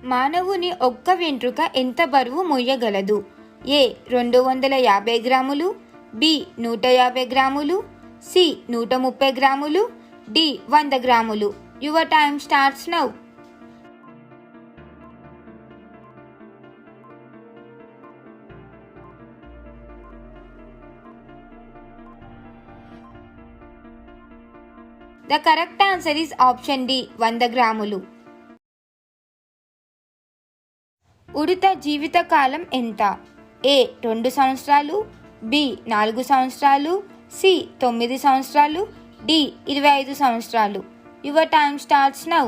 మానవుని ఒక్క వెంట్రుక ఎంత బరువు మోయగలదు? ఏ 250 గ్రాములు, బి 150 గ్రాములు, సి 130 గ్రాములు, డి 100 గ్రాములు. Your time starts now. The correct answer is option D, 100 గ్రాములు. ఉడత జీవితకాలం ఎంత? ఏ 2 సంవత్సరాలు, బి 4 సంవత్సరాలు, సి 9 సంవత్సరాలు, డి 25 సంవత్సరాలు. Your time starts now.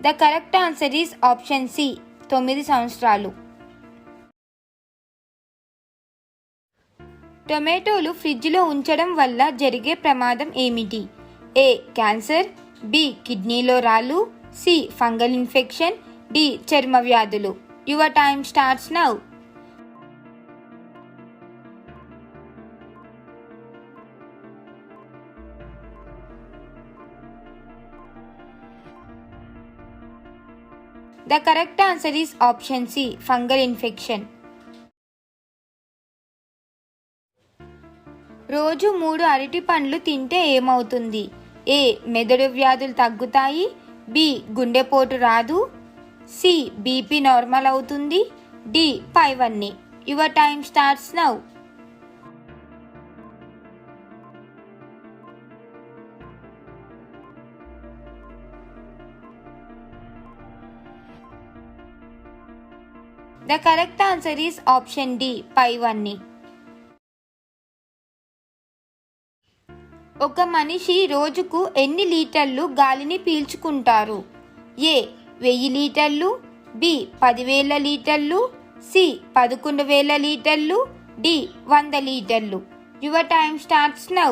The correct answer is option C, 9 సంవత్సరాలు. టొమాటోలు ఫ్రిడ్జ్లో ఉంచడం వల్ల జరిగే ప్రమాదం ఏమిటి? ఏ క్యాన్సర్, బి కిడ్నీలో రాళ్ళు, సి ఫంగల్ ఇన్ఫెక్షన్, డి చర్మ వ్యాధులు. Your time starts now. The correct answer is option C, fungal infection. రోజు 3 అరటి పండ్లు తింటే ఏమవుతుంది? ఏ మెదడు వ్యాధులు తగ్గుతాయి, బి గుండెపోటు రాదు, సి బీపీ నార్మల్ అవుతుంది, డి పైవన్నీ. Your time starts now. The correct answer is option D, పైవన్నీ. ఒక మనిషి రోజుకు ఎన్ని లీటర్లు గాలిని పీల్చుకుంటారు? ఏ 1000 లీటర్లు, బి 10,000 లీటర్లు, సి 11,000 లీటర్లు, డి 100 లీటర్లు. Your time starts now.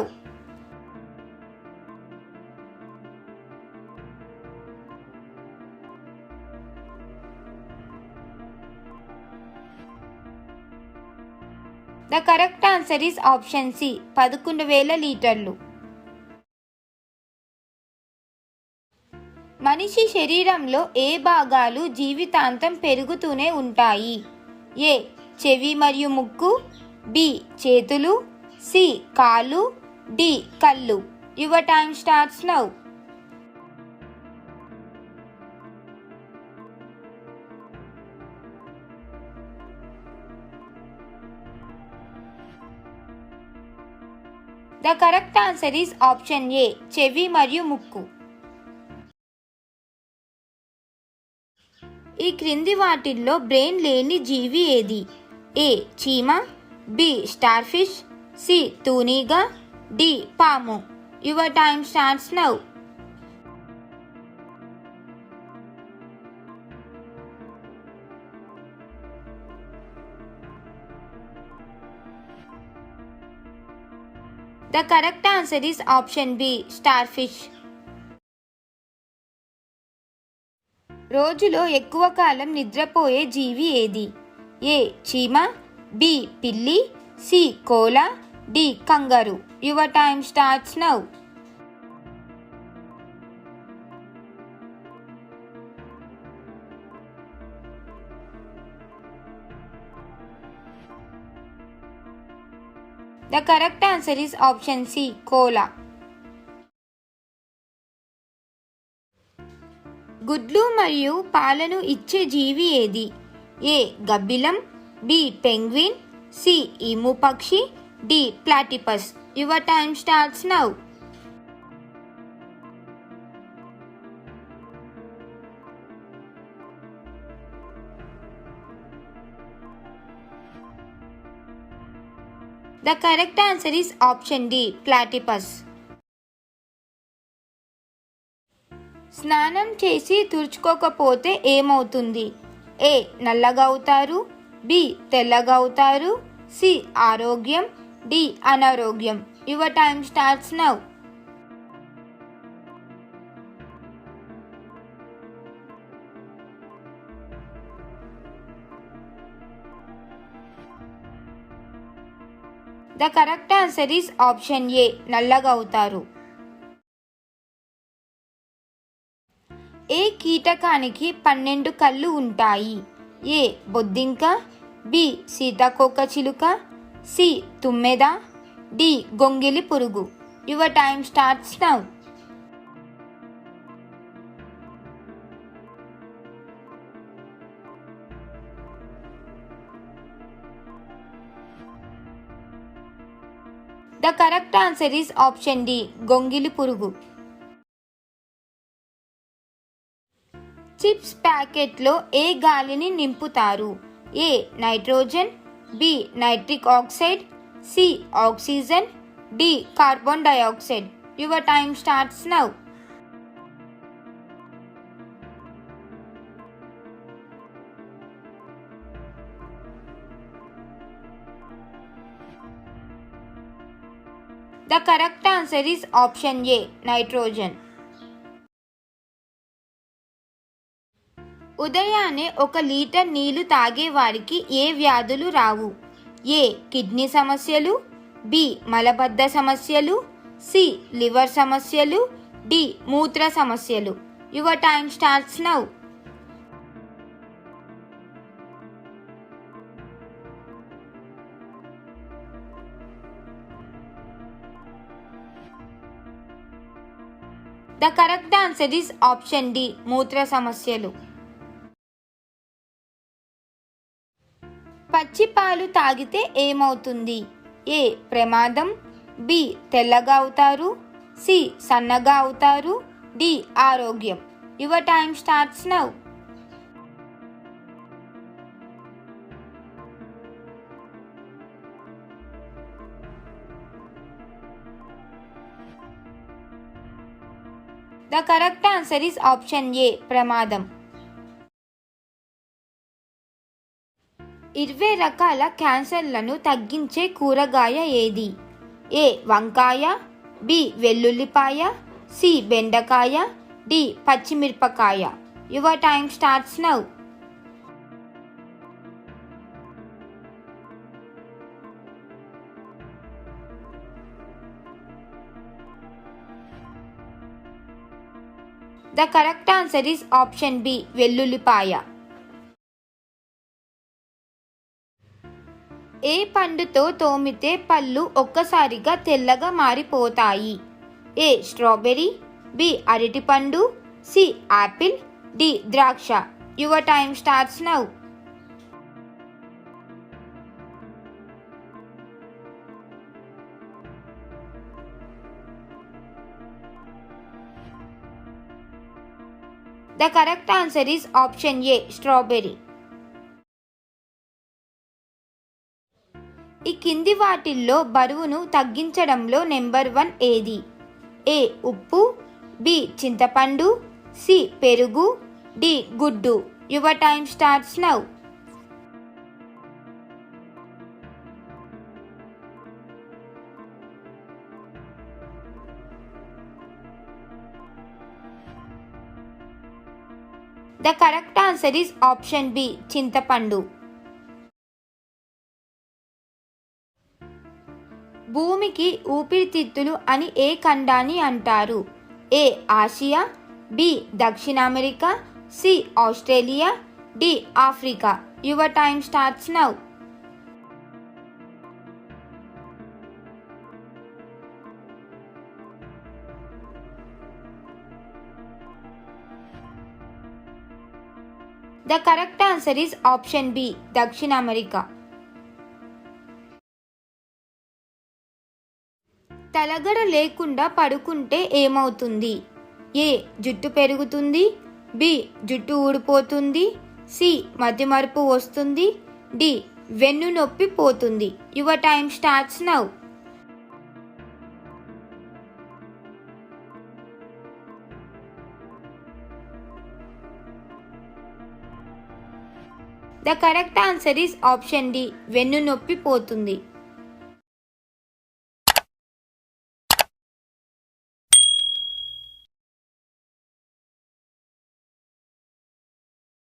The correct answer is option C, 11,000 లీటర్లు. మనిషి శరీరంలో ఏ భాగాలు జీవితాంతం పెరుగుతూనే ఉంటాయి? ఏ చెవి మరియు ముక్కు, బి చేతులు, సి కాళ్ళు, డి కళ్ళు. Your time starts now. The correct answer is option A, చెవి మరియు ముక్కు. ఈ క్రింది వాటిల్లో బ్రెయిన్ లేని జీవి ఏది? ఏ చీమ, B star fish, C తూనీగ, D పాము. Your time starts now. The correct answer is option B, starfish. రోజులో ఎక్కువ కాలం నిద్రపోయే జీవి ఏది? ఏ చీమ, బి పిల్లి, C koala, D kangaroo. Your time starts now. The correct answer is option C, koala. గుడ్లు మరియు పాలను ఇచ్చే జీవి ఏది? ఏ గబ్బిలం, బి పెంగ్విన్, సి ఈము పక్షి, D platypus. Your time starts now. The correct answer is option D, platypus. స్నానం చేసి తుడుచుకోకపోతే ఏమవుతుంది? ఏ నల్లగా అవుతారు, బి తెల్లగా అవుతారు, సి ఆరోగ్యం, డి అనారోగ్యం. Your time starts now. The correct answer is option A, నల్లగా అవుతారు. ఏ కీటకానికి 12 కళ్ళు ఉంటాయి? ఏ బొద్దింక, బి సీతాకోకచిలుక, సి తుమ్మెద, డి గొంగిలి పురుగు. Your time starts now. The correct answer is option D, గొంగిలి పురుగు. చిప్స్ ప్యాకెట్లో ఏ గాలిని నింపుతారు? A nitrogen, B nitric oxide, C oxygen, D carbon dioxide. Your time starts now. The correct answer is option A, nitrogen. ఉదయాన్నే 1 litre నీళ్లు తాగేవారికి ఏ వ్యాధులు రావు? A kidney సమస్యలు, బి మలబద్ధ సమస్యలు, సి లివర్ సమస్యలు, డి మూత్ర సమస్యలు. Your time starts now. The correct answer is option D, మూత్ర సమస్యలు. పచ్చి పాలు తాగితే ఏమవుతుంది? ఏ ప్రమాదం, బి తెల్లగా అవుతారు, సి సన్నగా అవుతారు, డి ఆరోగ్యం. Your time starts now. The correct answer is option ఏ, ప్రమాదం. 20 రకాల క్యాన్సర్లను తగ్గించే కూరగాయ ఏది? ఏ వంకాయ, బి వెల్లుల్లిపాయ, సి బెండకాయ, డి పచ్చిమిరపకాయ. Your time starts now. The correct answer is option B, వెల్లుల్లిపాయ. ఏ పండుతో తోమితే పళ్ళు ఒక్కసారిగా తెల్లగా మారిపోతాయి? ఏ స్ట్రాబెర్రీ, బి అరటిపండు, సి యాపిల్, డి ద్రాక్ష. Your time starts now. The correct answer is option A, strawberry. ఈ కింది వాటిల్లో బరువును తగ్గించడంలో నెంబర్ 1 ఏది? ఏ ఉప్పు, బి చింతపండు, సి పెరుగు, డి గుడ్డు. Your time starts now. The correct answer is option B, చింతపండు. భూమికి ఊపిరితిత్తులు అని ఏ ఖండాన్ని అంటారు? ఏ ఆసియా, బి దక్షిణ America, C Australia, D Africa. Your time starts now. The correct answer is option B, దక్షిణ అమెరికా. తలగడ లేకుండా పడుకుంటే ఏమవుతుంది? ఏ జుట్టు పెరుగుతుంది, బి జుట్టు ఊడిపోతుంది, సి మతిమరుపు వస్తుంది, డి వెన్ను నొప్పి పోతుంది. Your time starts now. The correct answer is option D, వెన్ను నొప్పి పోతుంది.